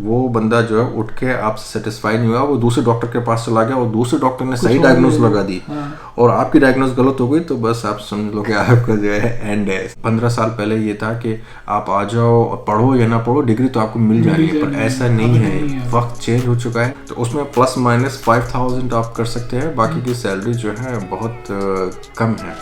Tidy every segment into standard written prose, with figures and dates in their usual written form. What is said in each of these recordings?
वो बंदा जो है उठ के आपसे सेटिस्फाई नहीं हुआ, वो दूसरे डॉक्टर के पास चला गया और दूसरे डॉक्टर ने सही डायग्नोज लगा दी और आपकी डायग्नोज गलत हो गई, तो बस आप समझ लो कि आपका जो है एंड है। 15 साल पहले ये था कि आप आ जाओ और पढ़ो या ना पढ़ो, डिग्री तो आपको मिल जानी है, पर ऐसा नहीं है। वक्त चेंज हो चुका है, तो उसमें प्लस माइनस 5000 आप कर सकते हैं, बाकी की सैलरी जो है बहुत कम है।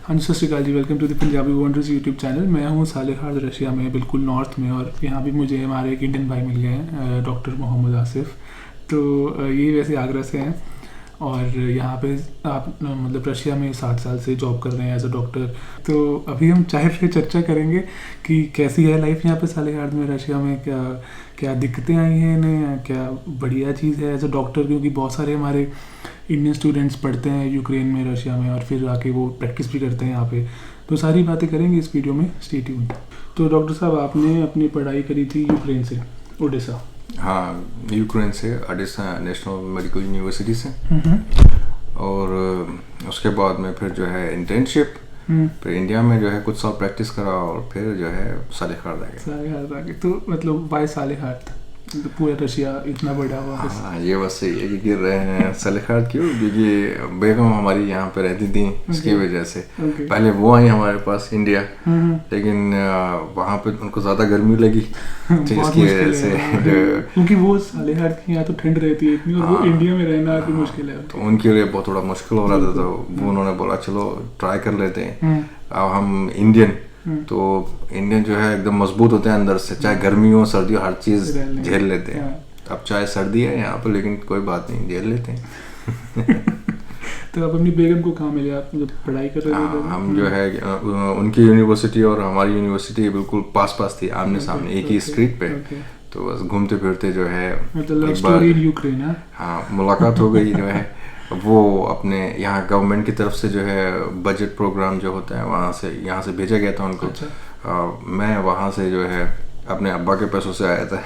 हाँ जी, सत श्रीकाल जी, welcome to the Punjabi wonders YouTube channel. मैं हूँ सालेह खान, रशिया में बिल्कुल नॉर्थ में, और यहाँ भी मुझे हमारे एक इंडियन भाई मिल गए हैं, डॉक्टर मोहम्मद आसिफ। तो ये वैसे आगरा से हैं और यहाँ पे आप मतलब रशिया में 7 साल से जॉब कर रहे हैं एज अ डॉक्टर। तो अभी हम चाहे पे चर्चा करेंगे कि कैसी है लाइफ यहाँ पे सालेह खान में, रशिया में क्या क्या दिक्कतें आई हैं इन्हें, क्या बढ़िया चीज़ है एज अ डॉक्टर, क्योंकि बहुत सारे हमारे इंडियन स्टूडेंट्स पढ़ते हैं यूक्रेन में, रशिया में, और फिर आके वो प्रैक्टिस भी करते हैं यहाँ पे। तो सारी बातें करेंगे इस वीडियो में, स्टे ट्यून्ड। तो डॉक्टर साहब, आपने अपनी पढ़ाई करी थी यूक्रेन से, ओडेसा? हाँ, यूक्रेन से, ओडेसा नेशनल मेडिकल यूनिवर्सिटी से। और उसके बाद में फिर जो है इंटर्नशिप, फिर इंडिया में जो है कुछ साल प्रैक्टिस करा और फिर जो है सालेखार्ड आ गए। तो मतलब वाई सालेखार्ड? तो पूरा रशिया इतना बड़ा हुआ। हाँ, ये बस सही है कि गिर रहे हैं सालेखार्ड क्यों, क्योंकि बेगम हमारी यहाँ पे रहती थी, इसकी वजह से। पहले वो आई हमारे पास इंडिया, लेकिन वहाँ पे उनको ज़्यादा गर्मी लगी, तो इसकी वजह से क्योंकि वो सालेखार्ड की यहाँ तो ठंड रहती है इतनी, और वो इंडिया में रहना भी मुश्किल है, तो उनके लिए बहुत थोड़ा मुश्किल हो रहा था। तो वो उन्होंने बोला चलो ट्राई कर लेते हैं। अब हम इंडियन, तो इंडियन जो है एकदम मजबूत होते हैं अंदर से, चाहे गर्मी हो सर्दी हो, हर चीज़ झेल लेते हैं। अब चाहे सर्दी है यहाँ पर, लेकिन कोई बात नहीं, झेल लेते हैं। तो आप अपनी बेगम को कहाँ मिले, आप जब पढ़ाई कर रहे थे? हम जो है उनकी यूनिवर्सिटी और हमारी यूनिवर्सिटी बिल्कुल पास पास थी, आमने सामने, एक ही स्ट्रीट पे। तो बस घूमते फिरते जो है एक बार यूक्रेन, हाँ, मुलाकात हो गई। जो है वो अपने यहाँ गवर्नमेंट की तरफ से जो है बजट प्रोग्राम जो होता है, वहाँ से यहाँ से भेजा गया था उनको। मैं वहाँ से जो है अपने अब्बा के पैसों से आया था।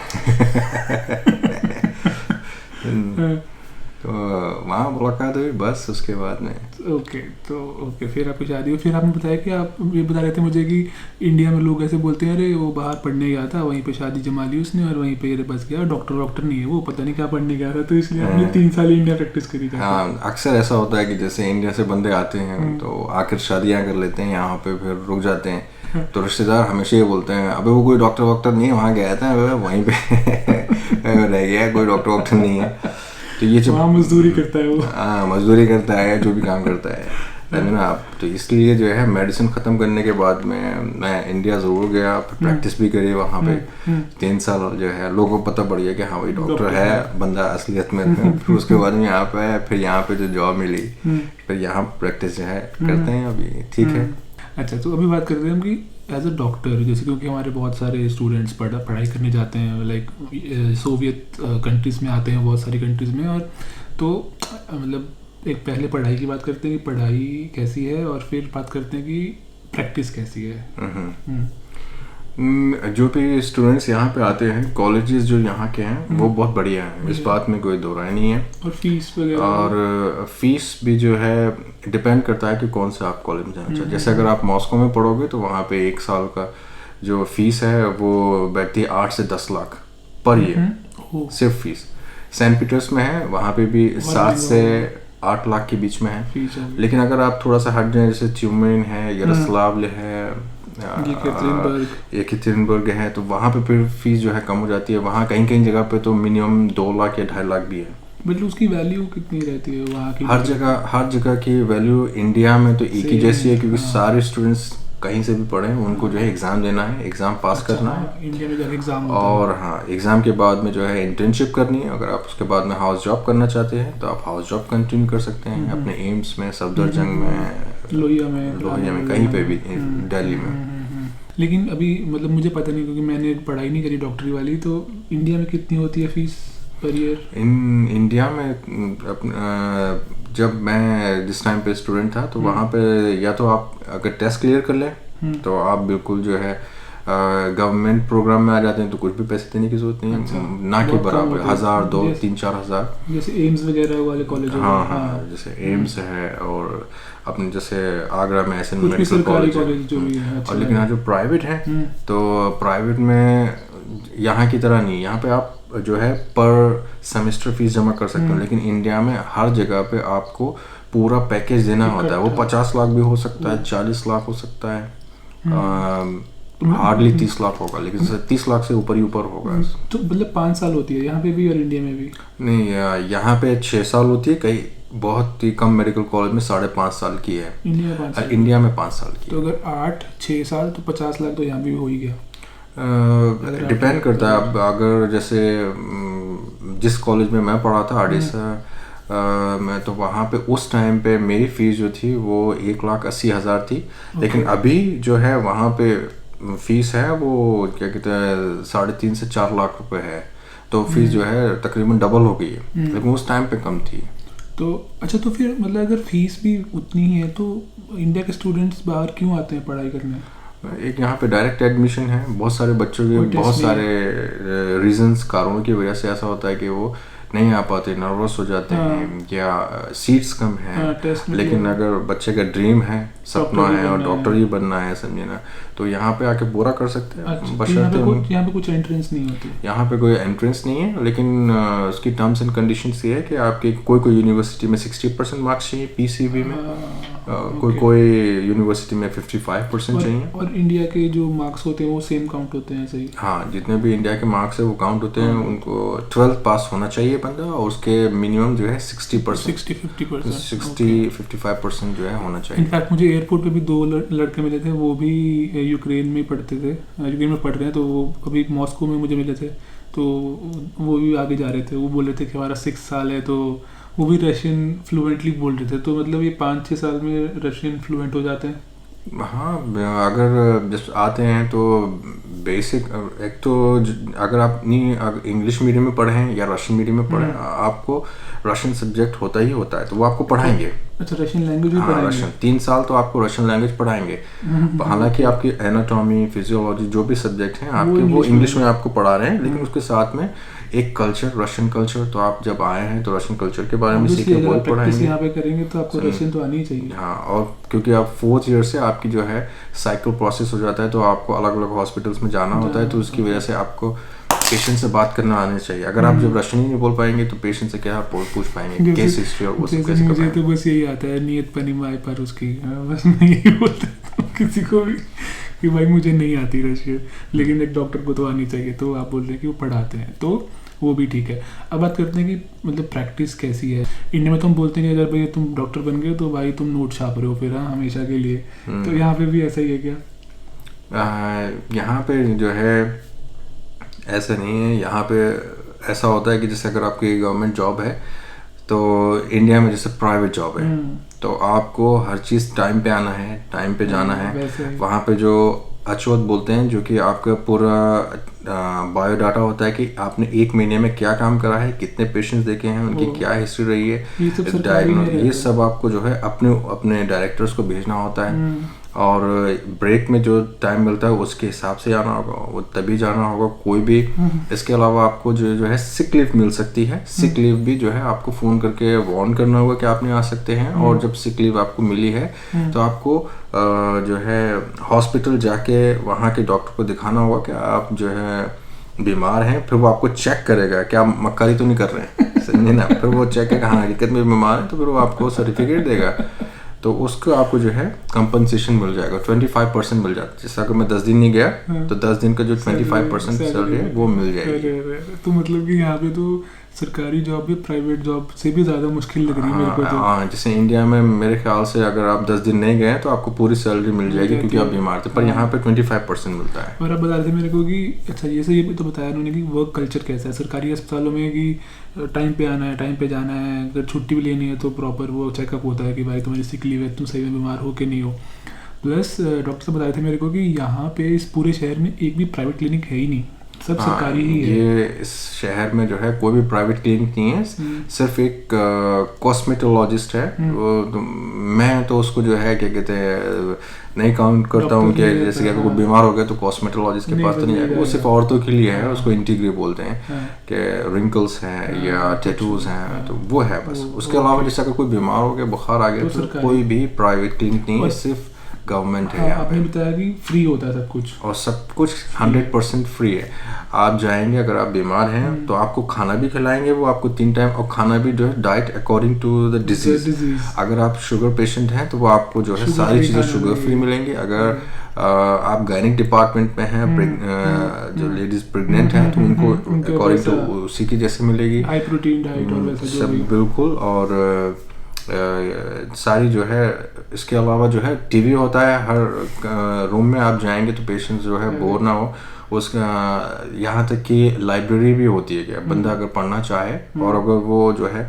तो वहाँ मुलाकात हुई, बस उसके बाद में ओके, फिर आपकी शादी हुई। फिर आपने बताया कि आप ये बता रहे थे मुझे कि इंडिया में लोग ऐसे बोलते हैं, अरे वो बाहर पढ़ने गया था, वहीं पे शादी जमा ली उसने और वहीं पे बस गया, डॉक्टर नहीं है वो, पता नहीं क्या पढ़ने गया था, तो इसलिए आपने 3 साल इंडिया प्रैक्टिस करी थी। हाँ, अक्सर ऐसा होता है कि जैसे इंडिया से बंदे आते हैं तो आखिर शादियाँ कर लेते हैं यहाँ पे, फिर रुक जाते हैं। तो रिश्तेदार हमेशा ये बोलते हैं, अबे वो कोई डॉक्टर वॉक्टर नहीं है, वहाँ गया था वहीं पे रह गया, कोई डॉक्टर वॉक्टर नहीं है। तो ये जब मजदूरी करता है वो, हाँ मजदूरी करता है, जो भी काम करता है ना आप। तो इसलिए जो है मेडिसिन ख़त्म करने के बाद में मैं इंडिया ज़रूर गया, फिर प्रैक्टिस भी करी वहाँ पे 3 साल। जो है लोगों को पता पड़ गया कि हाँ भाई डॉक्टर है बंदा असलियत में। फिर उसके बाद में यहाँ पे आया, फिर यहाँ पे जो जॉब मिली, फिर यहाँ प्रैक्टिस जो है करते हैं अभी, ठीक है। अच्छा, तो अभी बात करते हैं हम कि एज अ डॉक्टर, जैसे क्योंकि हमारे बहुत सारे स्टूडेंट्स पढ़ाई करने जाते हैं, लाइक सोवियत कंट्रीज़ में आते हैं, बहुत सारी कंट्रीज़ में, और तो मतलब एक पहले पढ़ाई की बात करते हैं कि पढ़ाई कैसी है, और फिर बात करते हैं कि प्रैक्टिस कैसी है। जो भी स्टूडेंट्स यहाँ पे आते हैं, कॉलेजेस जो यहाँ के हैं वो बहुत बढ़िया हैं, इस बात में कोई दो राय नहीं है। और फीस वगैरह, और फीस भी जो है डिपेंड करता है कि कौन सा आप कॉलेज में जाना चाहते हैं। जैसे अगर आप मॉस्को में पढ़ोगे तो वहाँ पे 1 साल का जो फीस है वो बैठती है 8 से 10 लाख पर ईयर, सिर्फ फीस। सेंट पीटर्स में है, वहाँ पे भी 7 से 8 लाख के बीच में है। लेकिन अगर आप थोड़ा सा हट जाए, जैसे ट्यूमेन है, यारोस्लाव्ल है, येकेटेरिनबर्ग है, तो वहाँ पे फिर फीस जो है कम हो जाती है। वहाँ कहीं कहीं जगह पे तो मिनिमम 2 लाख या 2.5 लाख भी है। मतलब उसकी वैल्यू कितनी रहती है वहाँ की? हर जगह की वैल्यू इंडिया में तो एक ही जैसी है, क्योंकि सारे स्टूडेंट्स कहीं से भी पढ़े, उनको जो है एग्ज़ाम देना है, एग्ज़ाम पास करना है इंडिया में, एग्ज़ाम और हाँ एग्ज़ाम के बाद में जो है इंटर्नशिप करनी है। अगर आप उसके बाद में हाउस जॉब करना चाहते हैं तो आप हाउस जॉब कंटिन्यू कर सकते हैं अपने एम्स में, सफदरजंग में, लोहिया में, कहीं पे भी दिल्ली में। लेकिन अभी मतलब मुझे पता नहीं, क्योंकि मैंने पढ़ाई नहीं करी डॉक्टरी वाली, तो इंडिया में कितनी होती है फीस पर ईयर? इंडिया में जब मैं जिस टाइम पे स्टूडेंट था तो वहाँ पे या तो आप अगर टेस्ट क्लियर कर लें तो आप बिल्कुल जो है गवर्नमेंट प्रोग्राम में आ जाते हैं तो कुछ भी पैसे देने की जरूरत नहीं है, ना के बराबर 1000, 2, 3, 4000, जैसे एम्स वगैरह वाले कॉलेज। हाँ, जैसे एम्स है और अपने जैसे आगरा में ऐसे कुछ भी मेडिकल सरकारी कॉलेज कॉलेज जो भी है। और लेकिन यहाँ जो प्राइवेट है तो प्राइवेट में यहाँ की तरह नहीं, यहाँ पे आप जो है पर सेमेस्टर फीस जमा कर सकते हो, लेकिन इंडिया में हर जगह पे आपको पूरा पैकेज देना होता है। वो 50 लाख भी हो सकता है, 40 लाख हो सकता है, हार्डली 30 लाख होगा, लेकिन 30 लाख से ऊपर ही ऊपर होगा। तो मतलब 5 साल होती है यहाँ पे भी और इंडिया में भी? नहीं, यहाँ पे 6 साल होती है, कई बहुत ही कम मेडिकल कॉलेज में 5.5 साल की है। इंडिया में 5 साल की। तो अगर 8-6 साल तो 50 लाख तो यहाँ भी हो ही गया। डिपेंड करता है। अब अगर जैसे जिस कॉलेज में मैं पढ़ा था आडिसा मैं, तो वहाँ पे उस टाइम पे मेरी फीस जो थी वो 1,80,000 थी, लेकिन अभी जो है वहाँ पे फीस है वो क्या कहते हैं 3.5 से 4 लाख रुपए है। तो फीस जो है तकरीबन डबल हो गई है, लेकिन उस टाइम पे कम थी। तो अच्छा, तो फिर मतलब अगर फीस भी उतनी ही है तो इंडिया के स्टूडेंट्स बाहर क्यों आते हैं पढ़ाई करने? एक यहाँ पे डायरेक्ट एडमिशन है, बहुत सारे बच्चों के बहुत सारे रीजंस, कारणों की वजह से ऐसा होता है कि वो नहीं आ पाते, नर्वस हो जाते हैं या सीट्स कम है। लेकिन अगर बच्चे का ड्रीम है, सपना है और डॉक्टर ही बनना है, समझे ना, तो यहाँ पे आके पूरा कर सकते हैं। बशर्ते यहाँ पे कुछ एंट्रेंस नहीं होती। यहाँ पे कोई एंट्रेंस नहीं है, लेकिन उसकी टर्म्स एंड कंडीशंस ये है कि आपके कोई यूनिवर्सिटी में 60% मार्क्स चाहिए पीसीबी में, कोई यूनिवर्सिटी में 55% चाहिए। और इंडिया के जो मार्क्स होते हैं वो सेम काउंट होते हैं? सही। हाँ, जितने भी इंडिया के मार्क्स है वो काउंट होते हैं। उनको 12th पास होना चाहिए बंदा, और उसके मिनिमम जो है 60%, 60-55% जो है होना चाहिए। इनफैक्ट मुझे एयरपोर्ट पे भी 2 लड़के मिले थे, वो भी यूक्रेन में पढ़ते थे, यूक्रेन में पढ़ रहे हैं, तो वो अभी मॉस्को में मुझे मिले थे, तो वो भी आगे जा रहे थे। वो बोल रहे थे कि हमारा 6 साल है, तो वो भी रशियन फ्लुएंटली बोल रहे थे। तो मतलब ये 5-6 साल में रशियन फ्लुएंट हो जाते हैं? हाँ, अगर जब आते हैं तो बेसिक, एक तो अगर आप नहीं इंग्लिश मीडियम में पढ़े हैं या रशियन मीडियम में पढ़े हैं, आपको रशियन सब्जेक्ट होता ही होता है, तो वो आपको पढ़ाएंगे। अच्छा, रशियन लैंग्वेज भी पढ़ाएंगे? रशियन 3 साल तो आपको रशियन लैंग्वेज पढ़ाएंगे। हालांकि आपकी एनाटॉमी, फिजियोलॉजी जो भी सब्जेक्ट हैं आपके वो इंग्लिश में आपको पढ़ा रहे हैं, लेकिन उसके साथ में एक कल्चर, रशियन कल्चर, तो आप जब आए हैं तो रशियन कल्चर के बारे में सीखे, वो पढ़ाएंगे। यहाँ पे करेंगे तो आपको रशियन तो आनी ही चाहिए। हाँ, और क्योंकि आप 4th ईयर से आपकी जो है साइकिल प्रोसेस हो जाता है, तो आपको अलग अलग हॉस्पिटल्स में जाना होता है, तो उसकी वजह से आपको पेशेंट से बात करना आना चाहिए। अगर आप जब रशियन ही नहीं बोल पाएंगे तो पेशेंट से क्या आप पूछ पाएंगे, केस हिस्ट्री और वो सब कैसे? मुझे तो बस यही आता है, नियत पनिमाय पर उसकी, बस मैं यही बोलता हूँ किसी को भी कि भाई मुझे नहीं आती रशियन, लेकिन एक डॉक्टर को तो आनी चाहिए। तो आप बोल रहे हैं कि वो पढ़ाते हैं, तो वो भी ठीक है। अब बात करते हैं कि मतलब प्रैक्टिस कैसी है। इंडिया में तो हम बोलते नहीं, अगर भाई तुम डॉक्टर बन गए तो भाई तुम नोट छाप रहे हो फिर हमेशा के लिए। तो यहाँ पे भी ऐसा ही है क्या? यहाँ पे जो है ऐसा नहीं है। यहाँ पे ऐसा होता है कि जैसे अगर आपकी गवर्नमेंट जॉब है, तो इंडिया में जैसे प्राइवेट जॉब है, तो आपको हर चीज़ टाइम पे आना है, टाइम पे जाना है। वहाँ पे जो अचोत बोलते हैं, जो कि आपका पूरा बायोडाटा होता है कि आपने 1 महीने में क्या काम करा है, कितने पेशेंट्स देखे हैं, उनकी क्या हिस्ट्री रही है, ये सब आपको जो है अपने डायरेक्टर्स को भेजना होता है। और ब्रेक में जो टाइम मिलता है उसके हिसाब से जाना होगा, वो तभी जाना होगा कोई भी। इसके अलावा आपको जो है सिक लीव मिल सकती है। सिक लीव भी जो है आपको फ़ोन करके वार्न करना होगा कि आप नहीं आ सकते हैं। और जब सिक लीव आपको मिली है तो आपको जो है हॉस्पिटल जाके वहाँ के डॉक्टर को दिखाना होगा कि आप जो है बीमार हैं। फिर वो आपको चेक करेगा कि आप मक्कारी तो नहीं कर रहे हैं, समझे ना। फिर वो चेक करेगा हाँ हकीकत में बीमार है, तो फिर वो आपको सर्टिफिकेट देगा, तो उसको आपको जो है कंपनसेशन मिल जाएगा, 25% मिल जाता है। जैसे अगर मैं 10 दिन नहीं गया तो 10 दिन का जो 25% सैलरी है वो मिल जाएगी। तो मतलब कि यहाँ पे तो सरकारी जॉब भी प्राइवेट जॉब से भी ज़्यादा मुश्किल लग रही है मेरे को तो। हाँ, जैसे इंडिया में मेरे ख्याल से अगर आप 10 दिन नहीं गए तो आपको पूरी सैलरी मिल जाएगी क्योंकि आप बीमार थे, पर यहाँ पे 25% मिलता है। और आप बता रहे थे मेरे को कि अच्छा ये तो बताया उन्होंने कि वर्क कल्चर कैसा है सरकारी अस्पतालों में, कि टाइम पे आना है, टाइम पे जाना है, अगर छुट्टी भी लेनी है तो प्रॉपर वो चेकअप होता है कि भाई तुम्हारी सिक लीव है, तुम सही में बीमार हो कि नहीं हो। प्लस डॉक्टर साहब बताए थे मेरे को कि यहाँ पे इस पूरे शहर में एक भी प्राइवेट क्लिनिक है ही नहीं। सब सरकारी ही है। ये इस शहर में जो है कोई भी प्राइवेट क्लिनिक नहीं है, सिर्फ एक कॉस्मेटोलॉजिस्ट है। तो मैं तो उसको जो है क्या कहते हैं नहीं काउंट करता हूँ कि जैसे कि अगर कोई बीमार हो गया तो कॉस्मेटोलॉजिस्ट के पास तो नहीं जाएगा, वो सिर्फ औरतों के लिए है, उसको इंटीग्री बोलते हैं कि रिंकल्स हैं या टैटूज हैं, तो वो है बस। उसके अलावा जैसे अगर कोई बीमार हो गया, बुखार आ गया, तो कोई भी प्राइवेट क्लिनिक नहीं है, सिर्फ गवर्नमेंट है। आपने बताया कि फ्री होता है सब कुछ, और सब कुछ 100% फ्री है। आप जाएंगे, अगर आप बीमार हैं तो आपको खाना भी खिलाएंगे, वो आपको 3 टाइम, और खाना भी जो है diet according to the disease. अगर आप शुगर पेशेंट हैं तो वो आपको जो है सारी चीज़ें शुगर फ्री मिलेंगी। अगर आप गायनिक डिपार्टमेंट में हैं, जो लेडीज प्रेग्नेंट हैं तो उनको अकॉर्डिंग टू उसी की जैसे मिलेगी, हाई प्रोटीन डाइट और वैसा जो भी बिल्कुल। और सारी जो है, इसके अलावा जो है टीवी होता है हर रूम में। आप जाएंगे तो पेशेंट जो है बोर ना हो, उसका यहाँ तक कि लाइब्रेरी भी होती है कि बंदा अगर पढ़ना चाहे और अगर वो जो है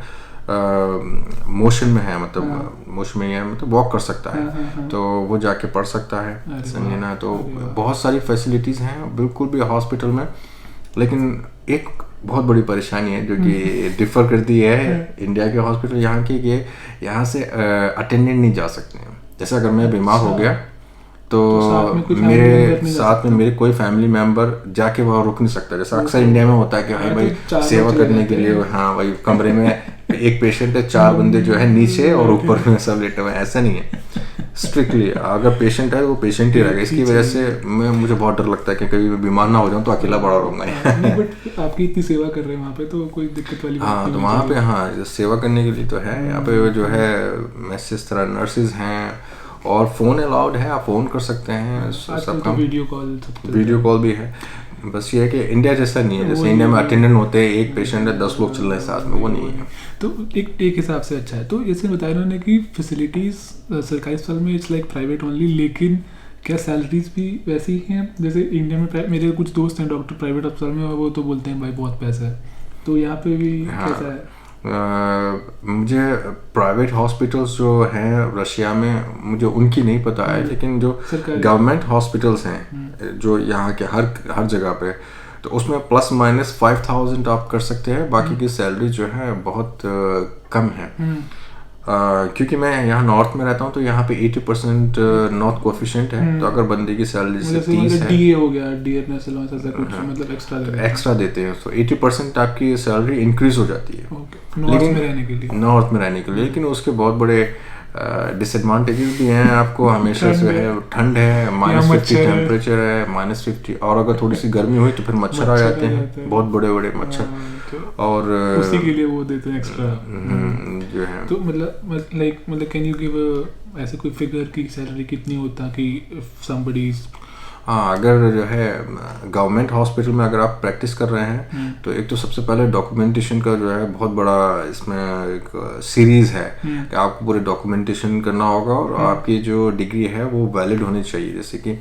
मोशन में है, मतलब मोशन में है, मतलब वॉक कर सकता है, तो वो जाके पढ़ सकता है, समझे ना। तो बहुत सारी फैसिलिटीज़ हैं बिल्कुल भी हॉस्पिटल में। लेकिन एक बहुत बड़ी परेशानी है जो कि डिफर करती है इंडिया के हॉस्पिटल यहाँ की, कि यहाँ से अटेंडेंट नहीं जा सकते हैं। जैसे अगर मैं बीमार हो गया तो मेरे साथ में मेरे कोई फैमिली मेंबर जाके वहाँ रुक नहीं सकता। जैसा अक्सर इंडिया में होता है कि भाई सेवा करने के लिए, हाँ भाई कमरे में एक पेशेंट है, 4 बंदे जो है नीचे और ऊपर में सब लेटे हुए, ऐसा नहीं है। स्ट्रिक्टली अगर पेशेंट है वो पेशेंट ही रहेगा। इसकी वजह से मुझे बहुत डर लगता है कि कभी मैं बीमार ना हो जाऊँ तो अकेला बड़ा रहूँगा। बट आपकी इतनी सेवा कर रहे हैं वहाँ पे, तो कोई दिक्कत वाली बात हाँ, तो वहाँ पे हाँ सेवा करने के लिए तो है। यहाँ पे जो है मैसेज तरह नर्सेज हैं, और फ़ोन अलाउड है, आप फ़ोन कर सकते हैं। सब तो वीडियो कॉल भी है। बस ये है कि इंडिया जैसा नहीं है, जैसे इंडिया में अटेंडेंट होते हैं, एक पेशेंट है 10 लोग चल रहे हैं साथ में, वो नहीं है। तो एक हिसाब से अच्छा है। तो जैसे बताया उन्होंने कि फैसिलिटीज़ सरकारी अस्पताल में इट्स लाइक प्राइवेट ओनली, लेकिन क्या सैलरीज भी वैसी ही हैं जैसे इंडिया में? मेरे कुछ दोस्त हैं डॉक्टर प्राइवेट अस्पताल में, वो तो बोलते हैं भाई बहुत पैसा है, तो यहाँ पे भी कैसा है? मुझे प्राइवेट हॉस्पिटल्स जो हैं रशिया में, मुझे उनकी नहीं पता है, लेकिन जो गवर्नमेंट हॉस्पिटल्स हैं जो यहाँ के हर जगह पे, तो उसमें ±5000 आप कर सकते हैं। बाकी की सैलरी जो है बहुत कम है। क्योंकि मैं यहाँ नॉर्थ में रहता हूँ, तो यहाँ पे 80% नॉर्थ कोफिशिएंट है। तो अगर बंदे की सैलरी से 30 है, डीए हो गया, डीएनएस ऐसा कुछ मतलब एक्स्ट्रा देते हैं, तो 80% आपकी सैलरी इंक्रीज हो जाती है नॉर्थ में रहने के लिए। लेकिन उसके बहुत बड़े डिसएडवांटेजेस भी हैं आपको। हमेशा जो है ठंड है, -50 टेम्परेचर है, -50, और अगर थोड़ी सी गर्मी हुई तो फिर मच्छर आ जाते हैं, बहुत बड़े बड़े मच्छर, और उसी के लिए वो देते हैं एक्स्ट्रा जो है। तो मतलब कैन यू गिव ऐसे कोई फिगर की सैलरी कितनी होता कि समबडी? हाँ, अगर जो है गवर्नमेंट हॉस्पिटल में अगर आप प्रैक्टिस कर रहे हैं तो एक तो सबसे पहले डॉक्यूमेंटेशन का जो है बहुत बड़ा इसमें एक सीरीज़ है कि आपको पूरे डॉक्यूमेंटेशन करना होगा, और आपकी जो डिग्री है वो वैलिड होनी चाहिए। जैसे कि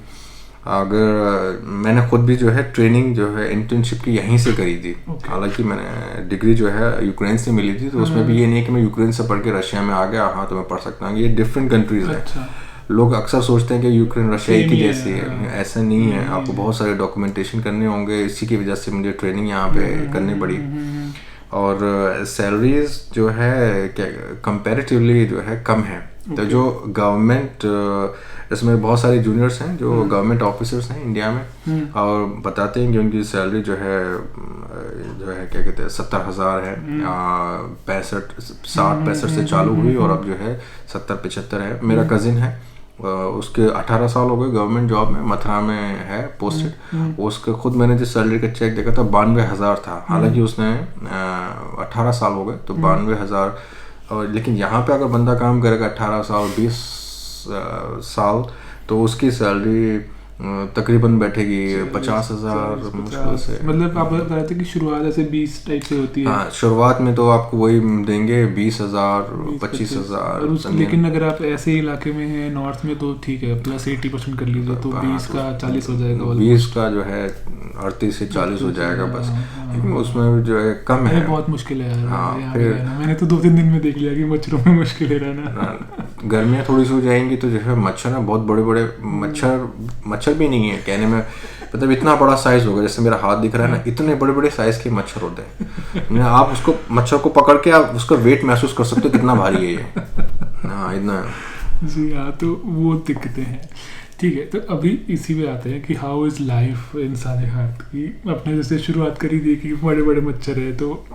अगर मैंने खुद भी जो है ट्रेनिंग जो है इंटर्नशिप की यहीं से करी थी। हालांकि मैंने डिग्री जो है यूक्रेन से मिली थी, तो उसमें भी ये नहीं है कि मैं यूक्रेन से पढ़ के रशिया में आ गया, हाँ तो मैं पढ़ सकता हूँ। ये डिफरेंट कंट्रीज़ हैं। लोग अक्सर सोचते हैं कि यूक्रेन रशिया एक ही जैसी है, ऐसा नहीं है। आपको बहुत सारे डॉक्यूमेंटेशन करने होंगे, इसी की वजह से मुझे ट्रेनिंग यहाँ पे करनी पड़ी। और सैलरीज जो है कंपैरेटिवली जो है कम है। तो जो गवर्नमेंट, इसमें बहुत सारे जूनियर्स हैं जो गवर्नमेंट ऑफिसर्स हैं इंडिया में, और बताते हैं कि उनकी सैलरी जो है क्या कहते हैं 70,000 है, 60-65 से चालू हुई और अब जो है 70-75 है। मेरा कजिन है, उसके 18 साल हो गए गवर्नमेंट जॉब में, मथुरा में है पोस्टेड। उसका खुद मैंने जिस सैलरी का चेक देखा था 92,000 था। हालांकि उसने 18 साल हो गए, तो 92,000। और लेकिन यहाँ पे अगर बंदा काम करेगा 18 साल 20 साल, तो उसकी सैलरी तकरीबन बैठेगी 50,000 मुश्किल से। मतलब आप बता रहे थे कि शुरुआत ऐसे 20 टाइप से होती है। हाँ, शुरुआत में तो आपको वही देंगे 20,000 25,000। लेकिन अगर आप ऐसे इलाके में हैं नॉर्थ में तो ठीक है, +80% कर लीजिए तो 20 का 40 हो जाएगा। 20 का जो है 38 से 40 हो जाएगा बस। लेकिन उसमें जो है कम है, बहुत मुश्किल है यार। हाँ, फिर मैंने तो 2-3 दिन में देख लिया कि मच्छरों में मुश्किल है रहना। गर्मियाँ थोड़ी सी हो जाएंगी तो जो है मच्छर ना बहुत बड़े बड़े मच्छर भी नहीं है कहने में, मतलब इतना बड़ा साइज होगा, जैसे मेरा हाथ दिख रहा है ना, इतने बड़े बड़े साइज के मच्छर होते हैं। आप उसको मच्छर को पकड़ के आप उसका वेट महसूस कर सकते हो कितना भारी है ये। हाँ इतना। जी हाँ, तो वो दिक्कतें हैं। ठीक है, तो अभी इसी में आते हैं कि हाउ इज़ लाइफ इन सालेहाट की। अपने जैसे शुरुआत करी थी कि बड़े बड़े मच्छर है, तो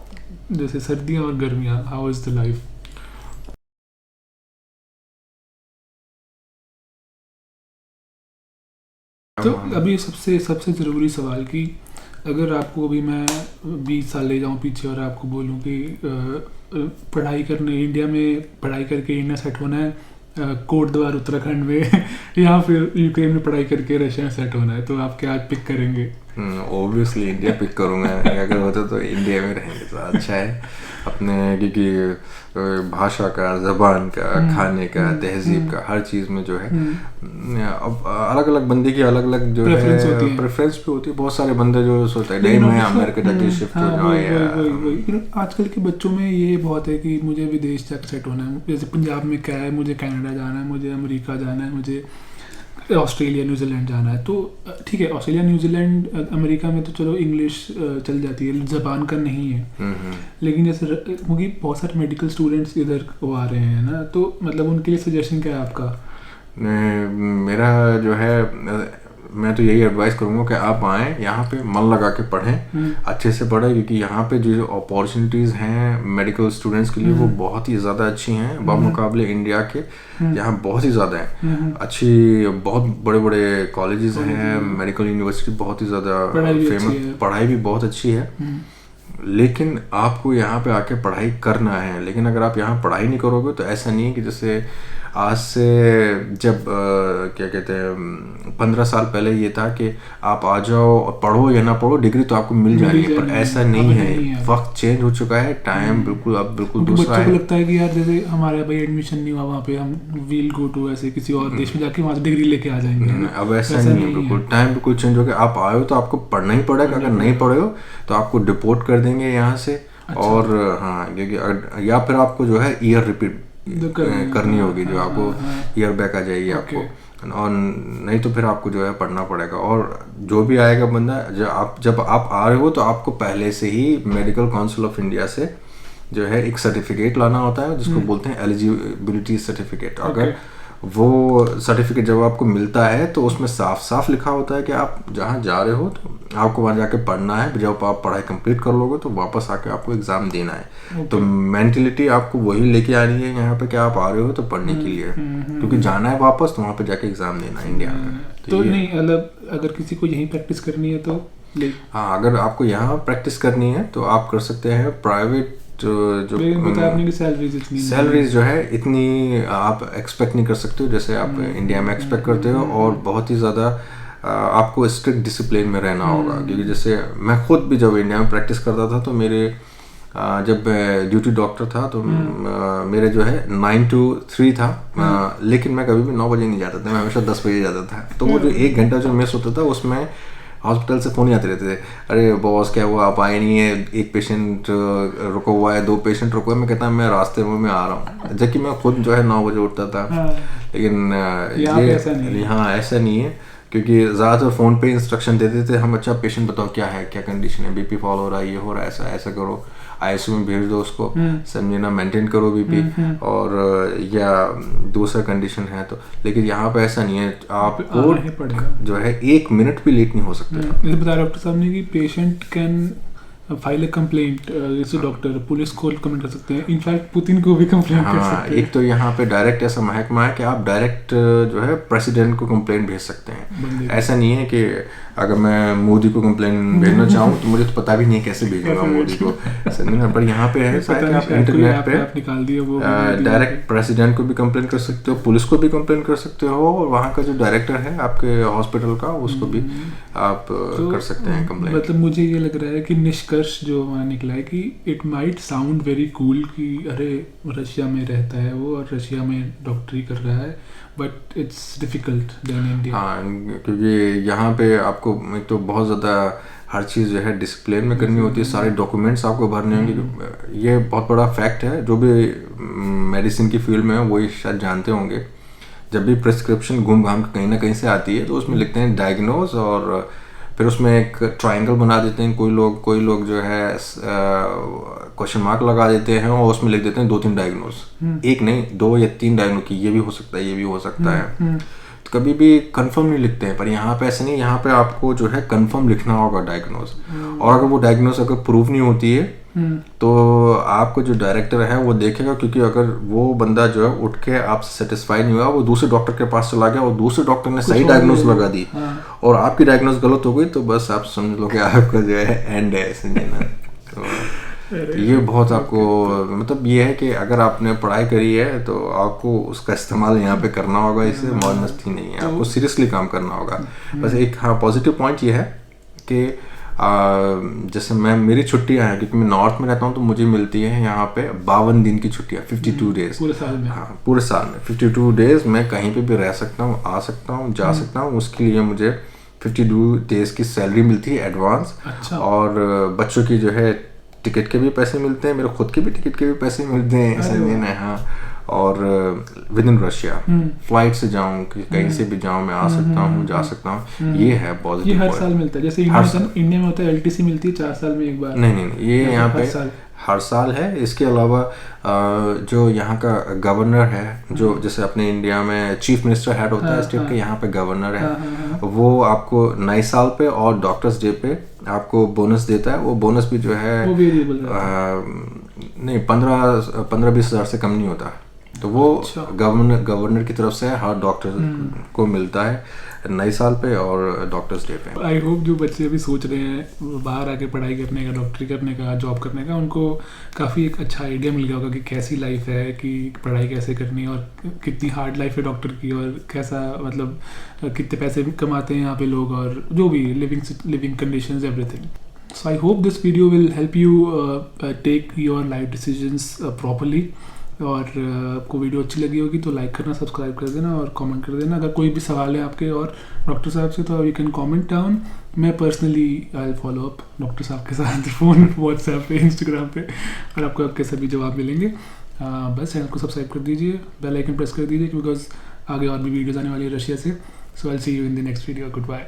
जैसे सर्दियाँ और गर्मियाँ, हाउ इज़ द लाइफ? तो अभी सबसे सबसे ज़रूरी सवाल कि अगर आपको अभी मैं 20 साल ले जाऊँ पीछे और आपको बोलूँ कि पढ़ाई करने इंडिया में, पढ़ाई करके इंडिया सेट होना है, कोट द्वार उत्तराखंड में या फिर यूक्रेन में पढ़ाई करके रशिया में सेट होना है, तो आप क्या पिक करेंगे? ऑब्वियसली इंडिया पिक करूँगा। अगर होता तो इंडिया में रहेंगे तो अच्छा है अपने, क्योंकि भाषा का, ज़बान का, खाने का, तहजीब का, हर चीज़ में जो है अब अलग अलग बंदे की अलग अलग जो है प्रेफरेंस भी होती है। बहुत सारे बंदे जो सोचते हैं नहीं मैं अमेरिका जाके शिफ्ट हो जाऊँ। आजकल के बच्चों में ये बहुत है कि मुझे विदेश जाकर सेट होना है। जैसे पंजाब में क्या है, मुझे कनाडा जाना है, मुझे अमेरिका जाना है, मुझे ऑस्ट्रेलिया न्यूजीलैंड जाना है। तो ठीक है, ऑस्ट्रेलिया न्यूजीलैंड अमेरिका में तो चलो इंग्लिश चल जाती है, ज़बान का नहीं है। लेकिन जैसे क्योंकि बहुत सारे मेडिकल स्टूडेंट्स इधर को आ रहे हैं ना, तो मतलब उनके लिए सजेशन क्या है आपका? मेरा जो है, मैं तो यही एडवाइस करूँगा कि आप आएँ यहाँ पे, मन लगा के पढ़ें, अच्छे से पढ़ें, क्योंकि यहाँ पे जो अपॉर्चुनिटीज़ हैं मेडिकल स्टूडेंट्स के लिए वो बहुत ही ज़्यादा अच्छी हैं बमुकाबले इंडिया के। यहाँ बहुत ही ज़्यादा हैं अच्छी, बहुत बड़े बड़े कॉलेजेस हैं, मेडिकल यूनिवर्सिटी बहुत ही ज़्यादा फेमस, पढ़ाई भी बहुत अच्छी है। लेकिन आपको यहाँ पे आके पढ़ाई करना है। लेकिन अगर आप यहाँ पढ़ाई नहीं करोगे तो ऐसा नहीं है कि जैसे आज से जब क्या कहते हैं 15 साल पहले ये था कि आप आ जाओ और पढ़ो या ना पढ़ो, डिग्री तो आपको मिल जानी है, पर ऐसा नहीं है। वक्त चेंज हो चुका है, टाइम बिल्कुल अब बिल्कुल दूसरा है। बच्चों को लगता है कि यार जैसे हमारा भाई एडमिशन नहीं हुआ वहाँ पे, हम विल गो टू ऐसे किसी और देश में जाके वहाँ से डिग्री लेके आ जाएंगे। अब ऐसा नहीं है, बिल्कुल टाइम बिल्कुल चेंज हो गया। आप आए हो तो आपको पढ़ना ही पड़ेगा, अगर नहीं पढ़े हो तो आपको डिपोर्ट कर देंगे यहाँ से। और हाँ, क्योंकि या फिर आपको जो है ईयर रिपीट करनी होगी, जो आपको ईयर बैक आ जाएगी आपको, और नहीं तो फिर आपको जो है पढ़ना पड़ेगा। और जो भी आएगा बंदा, जब आप आ रहे हो तो आपको पहले से ही मेडिकल काउंसिल ऑफ इंडिया से जो है एक सर्टिफिकेट लाना होता है जिसको बोलते हैं एलिजिबिलिटी सर्टिफिकेट। अगर वो सर्टिफिकेट जब आपको मिलता है तो उसमें साफ साफ लिखा होता है कि आप जहाँ जा रहे हो तो आपको वहाँ जाके पढ़ना है। जब आप पढ़ाई कंप्लीट कर लोगे तो वापस आके आपको एग्ज़ाम देना है। तो मेंटलिटी आपको वही लेके आनी है यहाँ पे कि आप आ रहे हो तो पढ़ने के लिए, क्योंकि जाना है वापस तो वहाँ पे जाके एग्ज़ाम देना है इंडिया में। तो नहीं, मतलब अगर किसी को यहीं प्रैक्टिस करनी है तो हाँ, अगर आपको यहाँ प्रैक्टिस करनी है तो आप कर सकते हैं। प्राइवेट जो सैलरीज जो है इतनी आप एक्सपेक्ट नहीं कर सकते हो जैसे आप इंडिया में एक्सपेक्ट करते हो। और बहुत ही ज़्यादा आपको स्ट्रिक्ट डिसिप्लिन में रहना होगा, क्योंकि जैसे मैं खुद भी जब इंडिया में प्रैक्टिस करता था तो मेरे जब ड्यूटी डॉक्टर था तो मेरे जो है 9 to 3 था। लेकिन मैं कभी भी 9 बजे नहीं जाता था, मैं हमेशा 10 बजे जाता था। तो वो जो 1 घंटा जो मिस होता था उसमें हॉस्पिटल से फ़ोन ही आते रहते थे, अरे बॉस क्या हुआ, आप आए नहीं है, 1 पेशेंट रुका हुआ है, 2 पेशेंट रुका हुआ है। मैं कहता मैं रास्ते में आ रहा हूँ, जबकि मैं खुद जो है 9 बजे उठता था। लेकिन यहाँ ऐसा नहीं है, क्योंकि ज़्यादातर फ़ोन पे इंस्ट्रक्शन देते थे हम, अच्छा पेशेंट बताओ क्या है, क्या कंडीशन है, बीपी फॉल हो रहा है, ये हो रहा है, ऐसा ऐसा करो, आईसीयू में भेज दो उसको, समझे ना, मेंटेन करो बीपी, और या दूसरा कंडीशन है तो। लेकिन यहाँ पे ऐसा नहीं है, आपको जो है 1 मिनट भी लेट नहीं हो सकते। जैसे बता डॉक्टर साहब ने कि patient can file A complaint, जैसे डॉक्टर पुलिस को कंप्लेंट कर सकते हैं, इनफैक्ट पुतिन को भी कंप्लेंट कर सकते हैं। एक तो यहाँ पे डायरेक्ट ऐसा महकमा है कि आप डायरेक्ट जो है प्रेसिडेंट को कंप्लेंट भेज सकते हैं। ऐसा नहीं है कि अगर मैं मोदी को कंप्लेंट भेजना चाहूँ तो मुझे तो पता भी नहीं है कैसे भेजूंगा मोदी को, पर यहाँ पे है आप इंटरनेट पे निकाल दिया वो डायरेक्ट प्रेसिडेंट को भी कंप्लेंट कर सकते हो, पुलिस को भी कंप्लेंट कर सकते हो, और वहाँ का जो डायरेक्टर है आपके हॉस्पिटल का उसको भी आप कर सकते हैं कंप्लेंट। मतलब मुझे ये लग रहा है कि निष्कर्ष जो वहाँ निकला है कि it might sound very cool कि अरे रशिया में रहता है वो और रशिया में डॉक्टरी कर रहा है, but it's difficult then India. हाँ, क्योंकि यहाँ पे आपको एक तो बहुत ज़्यादा हर चीज़ जो है डिसिप्लिन में करनी होती है, सारे डॉक्यूमेंट्स आपको भरने होंगे। ये बहुत बड़ा फैक्ट है, जो भी मेडिसिन की फील्ड में है वही शायद जानते होंगे। जब भी प्रिस्क्रिप्शन घूम घाम कहीं ना कहीं से आती है तो उसमें लिखते हैं डायग्नोज और फिर उसमें एक ट्रायंगल बना देते हैं कोई लोग जो है क्वेश्चन मार्क लगा देते हैं और उसमें लिख देते हैं 2-3 डायग्नोज, एक नहीं 2 या 3 डायग्नोज की ये भी हो सकता है, ये भी हो सकता है। तो कभी भी कंफर्म नहीं लिखते हैं, पर यहाँ पे ऐसे नहीं, यहाँ पे आपको जो है कंफर्म लिखना होगा डायग्नोज। और अगर वो डायग्नोज अगर प्रूव नहीं होती है तो आपको जो डायरेक्टर है वो देखेगा, क्योंकि अगर वो बंदा जो है उठ के आपसे सेटिस्फाई नहीं हुआ, वो दूसरे डॉक्टर के पास चला गया और दूसरे डॉक्टर ने सही डायग्नोज लगा दी और आपकी डायग्नोज गलत हो गई, तो बस आप समझ लो कि आपका जो है एंड है, समझे ना। तो ये बहुत आपको मतलब ये है कि अगर आपने पढ़ाई करी है तो आपको उसका इस्तेमाल यहाँ पे करना होगा, इससे मौज मस्ती नहीं है, आपको सीरियसली काम करना होगा। बस एक हाँ पॉजिटिव पॉइंट ये है कि जैसे मेरी छुट्टियां हैं, क्योंकि मैं नॉर्थ में रहता हूँ, तो मुझे मिलती है यहाँ पे 52 दिन की छुट्टियाँ, 52 डेज पूरे साल में। हाँ पूरे साल में 52 डेज मैं कहीं पे भी रह सकता हूँ, आ सकता हूँ, जा सकता हूँ। उसके लिए मुझे 52 डेज की सैलरी मिलती है एडवांस। अच्छा। और बच्चों की जो है टिकट के भी पैसे मिलते हैं, मेरे खुद के भी टिकट के भी पैसे मिलते हैं, ऐसा दिन है हाँ। और विद इन रशिया फ्लाइट से जाऊँ, कहीं से भी जाऊँ, मैं आ सकता हूँ, जा सकता हूँ, ये है पॉजिटिव। ये हर साल मिलता है, जैसे इंडिया में होता है एलटीसी मिलती है 4 साल में एक बार। नहीं, ये यहाँ पे हर साल है। इसके अलावा जो यहाँ का गवर्नर है, जो जैसे अपने इंडिया में चीफ मिनिस्टर हेड होता है स्टेट के, यहाँ पे गवर्नर है, वो आपको नए साल पे और डॉक्टर्स डे पे आपको बोनस देता है। वो बोनस भी जो है वो वेरिएबल नहीं 15-20 हज़ार से कम नहीं होता। तो वो गवर्नर की तरफ से हर डॉक्टर को मिलता है नए साल पे और डॉक्टर्स डे पे। आई होप जो बच्चे अभी सोच रहे हैं बाहर आके पढ़ाई करने का, डॉक्टरी करने का, जॉब करने का, उनको काफ़ी एक अच्छा आइडिया मिल गया होगा कि कैसी लाइफ है, कि पढ़ाई कैसे करनी है और कितनी हार्ड लाइफ है डॉक्टर की, और कैसा मतलब कितने पैसे कमाते हैं यहाँ पे लोग, और जो भी living conditions everything. So I hope this video will help you take your life decisions properly. और आपको वीडियो अच्छी लगी होगी तो लाइक करना, सब्सक्राइब कर देना और कमेंट कर देना। अगर कोई भी सवाल है आपके और डॉक्टर साहब से तो यू कैन कमेंट डाउन। मैं personally I will follow up doctor साहब के साथ फ़ोन, व्हाट्सएप पे, इंस्टाग्राम पे, और आपको आपके सभी जवाब मिलेंगे। बस चैनल को सब्सक्राइब कर दीजिए, बेल आइकन प्रेस कर दीजिए, बिकॉज आगे और भी वीडियोज़ आने वाली है रशिया से। So I will see you in the next video. Good bye.